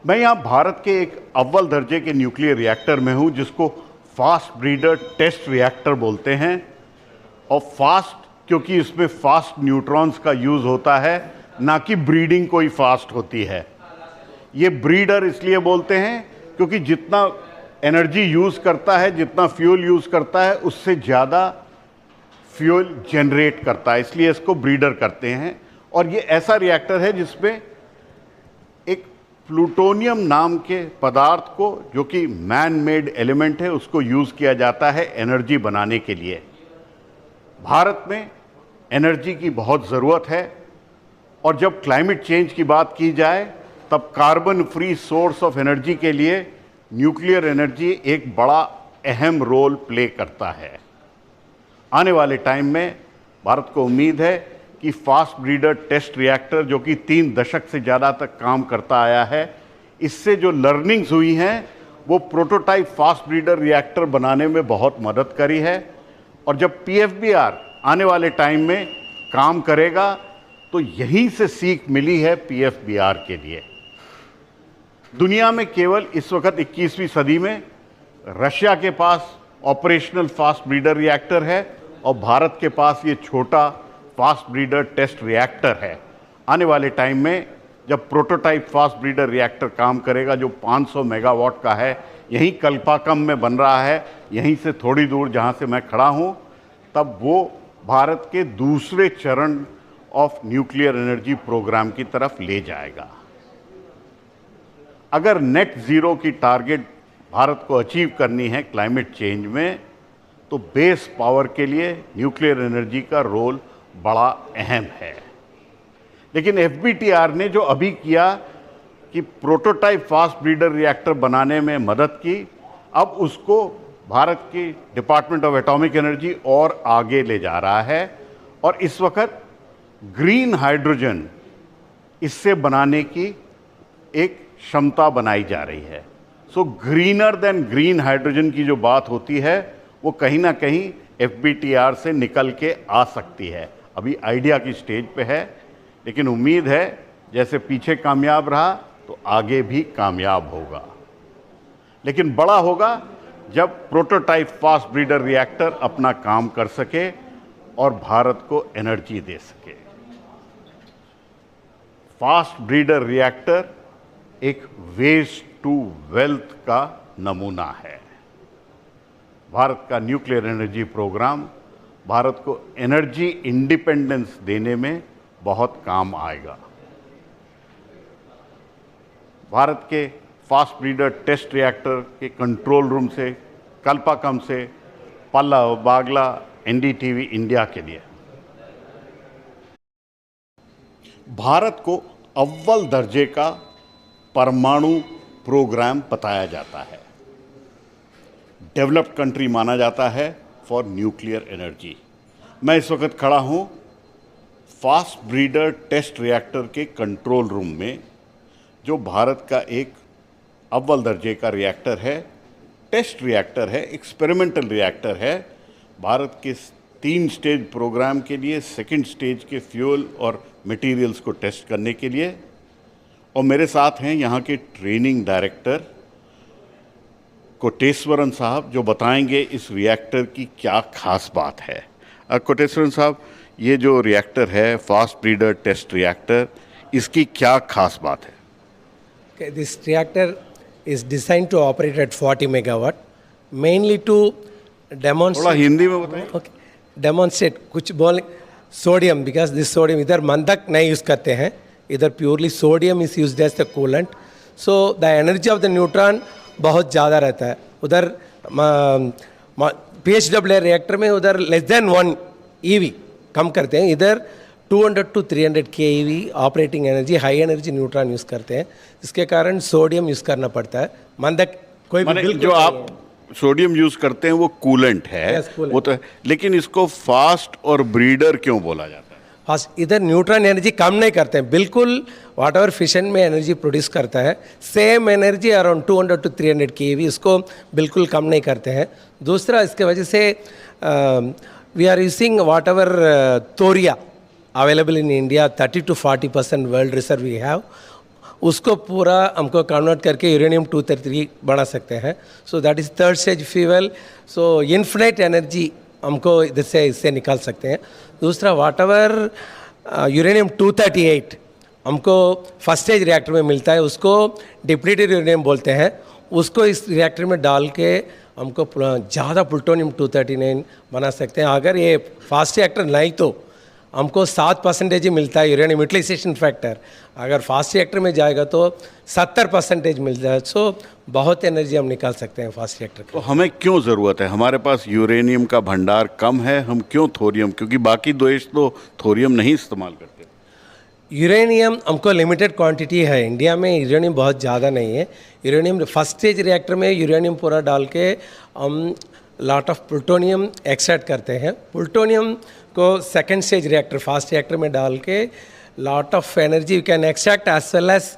मैं यहाँ भारत के एक अव्वल दर्जे के न्यूक्लियर रिएक्टर में हूँ जिसको फास्ट ब्रीडर टेस्ट रिएक्टर बोलते हैं। और फास्ट क्योंकि इसमें फास्ट न्यूट्रॉन्स का यूज़ होता है, ना कि ब्रीडिंग कोई फास्ट होती है। ये ब्रीडर इसलिए बोलते हैं क्योंकि जितना एनर्जी यूज़ करता है, जितना फ्यूल यूज़ करता है, उससे ज़्यादा फ्यूल जनरेट करता है, इसलिए इसको ब्रीडर करते हैं। और ये ऐसा रिएक्टर है जिसमें एक प्लूटोनियम नाम के पदार्थ को, जो कि मैन मेड एलिमेंट है, उसको यूज़ किया जाता है एनर्जी बनाने के लिए। भारत में एनर्जी की बहुत ज़रूरत है और जब क्लाइमेट चेंज की बात की जाए तब carbon free source of energy के लिए न्यूक्लियर एनर्जी एक बड़ा अहम रोल प्ले करता है। आने वाले टाइम में भारत को उम्मीद है कि फास्ट ब्रीडर टेस्ट रिएक्टर, जो कि 3 दशक से ज़्यादा तक काम करता आया है, इससे जो लर्निंग्स हुई हैं वो प्रोटोटाइप फास्ट ब्रीडर रिएक्टर बनाने में बहुत मदद करी है। और जब PFBR आने वाले टाइम में काम करेगा तो यहीं से सीख मिली है PFBR के लिए। दुनिया में केवल इस वक्त 21वीं सदी में रशिया के पास ऑपरेशनल फास्ट ब्रीडर रिएक्टर है और भारत के पास ये छोटा फास्ट ब्रीडर टेस्ट रिएक्टर है। आने वाले टाइम में जब प्रोटोटाइप फास्ट ब्रीडर रिएक्टर काम करेगा, जो 500 मेगावाट का है, यहीं कल्पाकम में बन रहा है, यहीं से थोड़ी दूर जहां से मैं खड़ा हूं, तब वो भारत के दूसरे चरण ऑफ न्यूक्लियर एनर्जी प्रोग्राम की तरफ ले जाएगा। अगर नेट ज़ीरो की टारगेट भारत को अचीव करनी है क्लाइमेट चेंज में, तो बेस पावर के लिए न्यूक्लियर एनर्जी का रोल बड़ा अहम है। लेकिन FBTR ने जो अभी किया कि प्रोटोटाइप फास्ट ब्रीडर रिएक्टर बनाने में मदद की, अब उसको भारत की डिपार्टमेंट ऑफ एटॉमिक एनर्जी और आगे ले जा रहा है। और इस वक्त ग्रीन हाइड्रोजन इससे बनाने की एक क्षमता बनाई जा रही है। सो ग्रीनर देन ग्रीन हाइड्रोजन की जो बात होती है वो कहीं ना कहीं FBTR से निकल के आ सकती है। अभी आइडिया की स्टेज पे है, लेकिन उम्मीद है जैसे पीछे कामयाब रहा तो आगे भी कामयाब होगा। लेकिन बड़ा होगा जब प्रोटोटाइप फास्ट ब्रीडर रिएक्टर अपना काम कर सके और भारत को एनर्जी दे सके। फास्ट ब्रीडर रिएक्टर एक वेस्ट टू वेल्थ का नमूना है। भारत का न्यूक्लियर एनर्जी प्रोग्राम भारत को एनर्जी इंडिपेंडेंस देने में बहुत काम आएगा। भारत के फास्ट ब्रीडर टेस्ट रिएक्टर के कंट्रोल रूम से, कल्पाकम से, पल्लव, बागला, NDTV इंडिया के लिए भारत को अव्वल दर्जे का परमाणु प्रोग्राम बताया जाता है। डेवलप्ड कंट्री माना जाता है फॉर न्यूक्लियर एनर्जी। मैं इस वक्त खड़ा हूँ फास्ट ब्रीडर टेस्ट रिएक्टर के कंट्रोल रूम में, जो भारत का एक अव्वल दर्जे का रिएक्टर है, टेस्ट रिएक्टर है, एक्सपेरिमेंटल रिएक्टर है। भारत के 3 स्टेज प्रोग्राम के लिए, सेकंड स्टेज के फ्यूल और मटेरियल्स को टेस्ट करने के लिए। और मेरे साथ हैं यहाँ के ट्रेनिंग डायरेक्टर कोटेश्वरन साहब, जो बताएंगे इस रिएक्टर की क्या खास बात है। कोटेश्वरन साहब, ये जो रिएक्टर है फास्ट ब्रीडर टेस्ट रिएक्टर, इसकी क्या खास बात है? Okay, this reactor is designed to operate at 40 megawatt, mainly to demonstrate. थोड़ा हिंदी में बताएं। Okay, demonstrate कुछ बोल सोडियम, because this sodium इधर मंदक नहीं यूज करते हैं, इधर purely sodium is used as the coolant. So the energy of the neutron बहुत ज़्यादा रहता है उधर। PHWR रिएक्टर में उधर लेस देन 1 EV कम करते हैं, इधर 200 to 300 keV operating energy, high energy neutron use करते हैं। इसके कारण सोडियम यूज़ करना पड़ता है। मंदक कोई भी जो आप सोडियम यूज करते हैं वो कूलेंट है। Yes, coolant। वो तो है, लेकिन इसको फास्ट और ब्रीडर क्यों बोला जाता है? फास्ट इधर न्यूट्रॉन एनर्जी कम नहीं करते हैं, बिल्कुल वाट एवर फिशन में एनर्जी प्रोड्यूस करता है same energy around 200 to 300 keV, इसको बिल्कुल कम नहीं करते हैं। दूसरा, इसके वजह से we are using whatever thoria available in India, 30 to 40% world reserve we have. उसको पूरा हमको कन्वर्ट करके यूरेनियम 233 बना सकते हैं. So that is third stage fuel. So infinite energy हमको इधर से इससे निकाल सकते हैं. दूसरा वाट एवर यूरेनियम 238 हमको फर्स्ट स्टेज रिएक्टर में मिलता है, उसको डिप्लीटेड यूरेनियम बोलते हैं. उसको इस रिएक्टर में डाल के हमको ज़्यादा प्लूटोनियम 239 बना सकते हैं. अगर ये फास्ट रिएक्टर नहीं तो हमको 7% ही मिलता है यूरेनियम यूटिलाइजेशन फैक्टर. अगर फास्ट रिएक्टर में जाएगा तो 70% मिलता है. सो बहुत एनर्जी हम निकाल सकते हैं फास्ट रिएक्टर तो हमें क्यों ज़रूरत है? हमारे पास यूरेनियम का भंडार कम है, हम क्यों थोरियम, क्योंकि बाकी देश तो थोरियम नहीं इस्तेमाल करते. यूरेनियम हमको लिमिटेड क्वांटिटी है. इंडिया में यूरेनियम बहुत ज़्यादा नहीं है. यूरेनियम फर्स्ट स्टेज रिएक्टर में यूरेनियम पूरा डाल के हम लॉट ऑफ प्लूटोनियम एक्सट्रैक्ट करते हैं. प्लूटोनियम को second stage reactor fast reactor में डाल के lot of energy we can extract as well as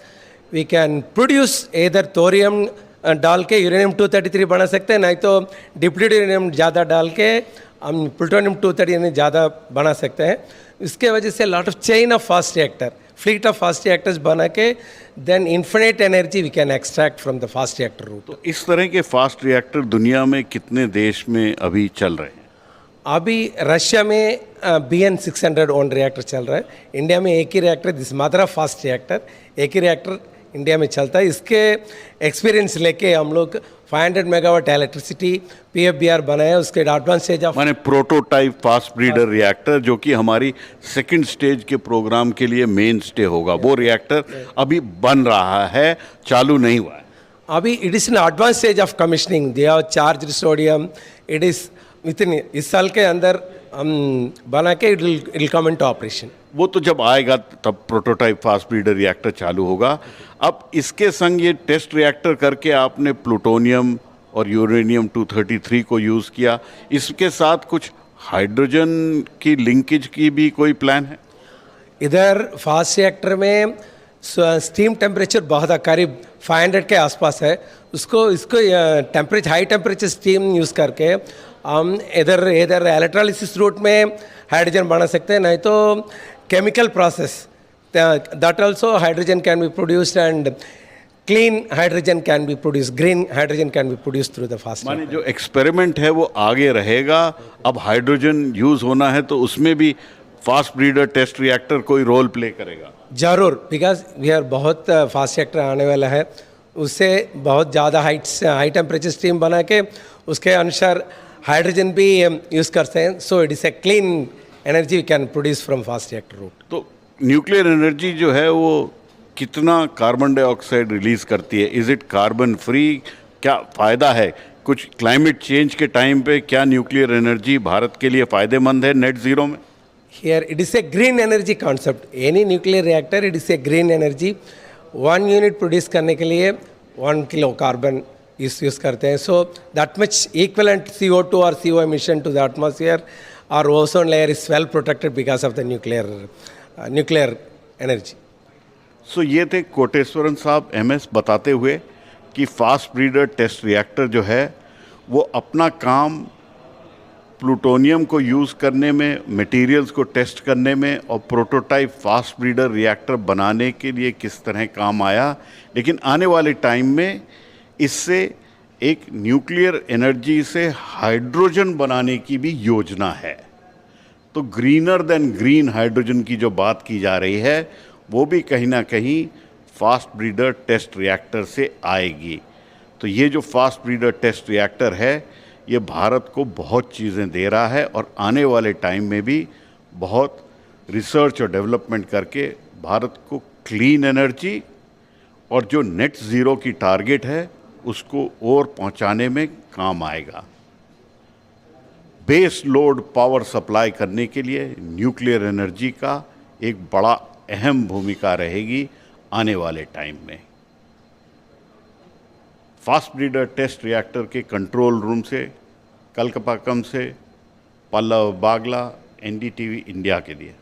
we can produce. इधर थोरियम डाल के यूरेनियम 233 बना सकते हैं, नहीं तो डिप्लीटेड यूरेनियम ज़्यादा डाल के हम प्लूटोनियम 230 ज़्यादा बना सकते हैं. इसके वजह से lot of chain of fast reactor, fleet of fast reactors बना के then infinite energy we can extract from the fast reactor route. तो इस तरह के फास्ट रिएक्टर दुनिया में कितने देश में अभी चल रहे हैं? अभी रशिया में BN 601 रिएक्टर चल रहा है. इंडिया में एक ही reactor, this mother of fast reactor, एक ही रिएक्टर इंडिया में चलता है. इसके एक्सपीरियंस लेके हम लोग 500 मेगावाट इलेक्ट्रिसिटी PFBR बनाया. उसके एडवांस स्टेज ऑफ माने प्रोटोटाइप फास्ट ब्रीडर रिएक्टर, जो कि हमारी सेकंड स्टेज के प्रोग्राम के लिए मेन स्टे होगा, वो रिएक्टर अभी बन रहा है, चालू नहीं हुआ है अभी. It is in advance stage of commissioning. They have charge sodium. It is with in इस साल के अंदर हम बना के it will come into operation. वो तो जब आएगा तब प्रोटोटाइप फास्ट ब्रीडर रिएक्टर चालू होगा. अब इसके संग ये टेस्ट रिएक्टर करके आपने प्लूटोनियम और यूरेनियम 233 को यूज़ किया. इसके साथ कुछ हाइड्रोजन की लिंकेज की भी कोई प्लान है? इधर फास्ट रिएक्टर में स्टीम टेम्परेचर बहुत करीब 500 के आसपास है. इसको temperature high temperature steam use करके हम इधर इलेक्ट्रोलिसिस रूट में हाइड्रोजन बना सकते हैं, नहीं तो chemical process that also hydrogen can be produced and clean hydrogen can be produce, green hydrogen can be produce through the fast. माने जो एक्सपेरिमेंट है वो आगे रहेगा. अब हाइड्रोजन यूज़ होना है तो उसमें भी फास्ट ब्रीडर टेस्ट रिएक्टर कोई रोल प्ले करेगा जरूर, बिकॉज वी आर बहुत फास्ट रिएक्टर आने वाला है. उससे बहुत ज़्यादा हाई टेम्परेचर स्टीम बना के उसके अनुसार हाइड्रोजन भी यूज़ करते हैं. So it is a clean energy we can produce from fast reactor route. तो न्यूक्लियर एनर्जी जो है वो कितना कार्बन डाइऑक्साइड रिलीज करती है? Is it carbon free? क्या फ़ायदा है? कुछ क्लाइमेट चेंज के टाइम पे क्या न्यूक्लियर एनर्जी भारत के लिए फ़ायदेमंद है नेट ज़ीरो में? Here it is a green energy concept. Any nuclear reactor it is a green energy. 1 unit produce करने के लिए 1 किलो कार्बन यूज़ करते हैं. So that much equivalent CO2 और CO emission to the atmosphere. Our ozone layer is well protected because of the nuclear energy. सो ये थे कोटेश्वरन साहब MS बताते हुए कि फास्ट ब्रीडर टेस्ट रिएक्टर जो है वो अपना काम प्लूटोनियम को यूज़ करने में, मटेरियल्स को टेस्ट करने में और प्रोटोटाइप फास्ट ब्रीडर रिएक्टर बनाने के लिए किस तरह काम आया. लेकिन आने वाले टाइम में इससे एक न्यूक्लियर एनर्जी से हाइड्रोजन बनाने की भी योजना है. तो ग्रीनर देन ग्रीन हाइड्रोजन की जो बात की जा रही है वो भी कहीं ना कहीं फास्ट ब्रीडर टेस्ट रिएक्टर से आएगी. तो ये जो फास्ट ब्रीडर टेस्ट रिएक्टर है ये भारत को बहुत चीज़ें दे रहा है और आने वाले टाइम में भी बहुत रिसर्च और डेवलपमेंट करके भारत को क्लीन एनर्जी और जो नेट ज़ीरो की टारगेट है उसको और पहुंचाने में काम आएगा. बेस लोड पावर सप्लाई करने के लिए न्यूक्लियर एनर्जी का एक बड़ा अहम भूमिका रहेगी आने वाले टाइम में. फास्ट ब्रीडर टेस्ट रिएक्टर के कंट्रोल रूम से कलकपाकम से पल्लव बागला, NDTV इंडिया के लिए.